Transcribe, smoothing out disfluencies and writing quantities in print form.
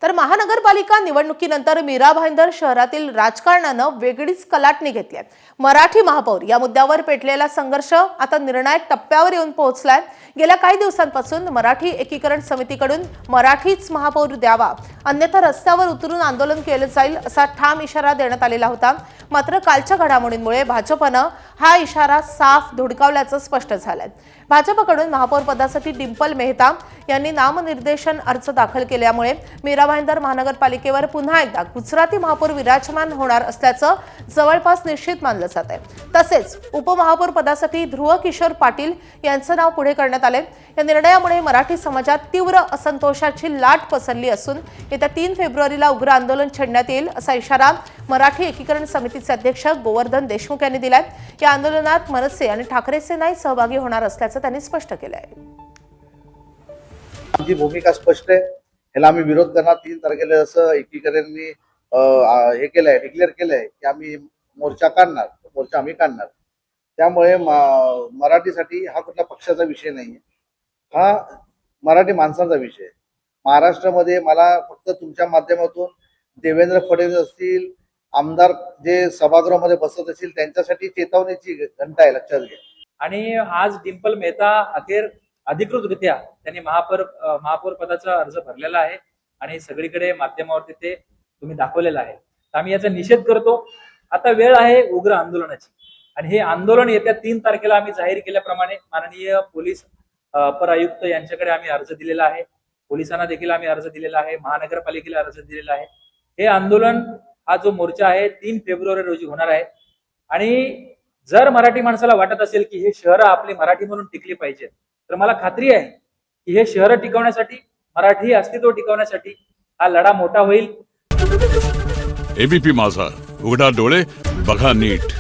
तर महानगरपालिका निवडणुकीनंतर मीरा भाईंदर शहरातील राजकारणानं वेगळीच कलाटणी घेतली आहे। मराठी महापौर या मुद्द्यावर पेटलेला संघर्ष आता निर्णायक टप्प्यावर येऊन पोहोचलाय। गेल्या काही दिवसांपासून मराठी एकीकरण समितीकडून मराठीच महापौर द्यावा, अन्यथा रस्त्यावर उतरून आंदोलन केलं जाईल असा ठाम इशारा देण्यात आलेला होता। मात्र कालच्या घडामोडींमुळे भाजपनं हा इशारा साफ धुडकावल्याचं स्पष्ट झालंय। भाजपकडून महापौर पदासाठी डिंपल मेहता यांनी नामनिर्देशन अर्ज दाखल केल्यामुळे मीरा भाईंदर महानगरपालिकेवर पुन्हा एकदा गुजराती महापौर विराजमान होणार असल्याचं जवळपास निश्चित मानलं जात आहे। तसेच उपमहापौर पदासाठी ध्रुव किशोर पाटील यांचं नाव पुढे करण्यात आले। या निर्णयामुळे मराठी समाजात तीव्र असंतोषाची लाट पसरली असून येत्या 3 फेब्रुवारीला उग्र आंदोलन छेडण्यात येईल असा इशारा मराठी एकीकरण समितीचे अध्यक्ष गोवर्धन देशमुख यांनी दिलाय। या आंदोलनात मनसे आणि ठाकरे सेनाही सहभागी होणार असल्याचं त्यांनी स्पष्ट केलं आहे। आमची भूमिका स्पष्ट आहे, ह्याला आम्ही विरोध करणार। 3 तारखेला असं एकीकरणनी हे केलंय, डिक्लेअर केलंय की आम्ही मोर्चा काढणार, मोर्चा आम्ही काढणार। त्यामुळे मराठीसाठी हा कुठला पक्षाचा विषय नाहीये, हा मराठी माणसाचा विषय आहे। महाराष्ट्रामध्ये मला फक्त तुमच्या माध्यमातून देवेंद्र फडणवीस असतील, आमदार जे सभागृहामध्ये बसत असतील त्यांच्यासाठी चेतावणीची घंटा आहे, लक्षात घ्या। आणि आज डिंपल मेहता अखेर अधिकृतरित्या त्यांनी महापौर पदाचा अर्ज भरलेला आहे आणि सगळीकडे माध्यमावरती ते तुम्ही दाखवलेलं आहे। आम्ही याचा निषेध करतो। आता वेळ आहे उग्र आंदोलनाची आणि हे आंदोलन येत्या 3 तारखेला आम्ही जाहीर केल्याप्रमाणे माननीय पोलीस अपर आयुक्त यांच्याकडे आम्ही अर्ज दिलेला आहे, पोलिसांना देखील आम्ही अर्ज दिलेला आहे, महानगरपालिकेला अर्ज दिलेला आहे। हे आंदोलन, हा जो मोर्चा आहे 3 फेब्रुवारी रोजी होणार आहे। आणि जर मराठी माणसाला वाटत असेल की हे शहर आपली मराठी म्हणून टिकली पाहिजे, तर मला खात्री आहे की हे शहर टिकवण्यासाठी, मराठी अस्तित्व टिकवण्यासाठी हा लढा मोठा होईल। एबीपी माझा, उघडा डोळे बघा नीट।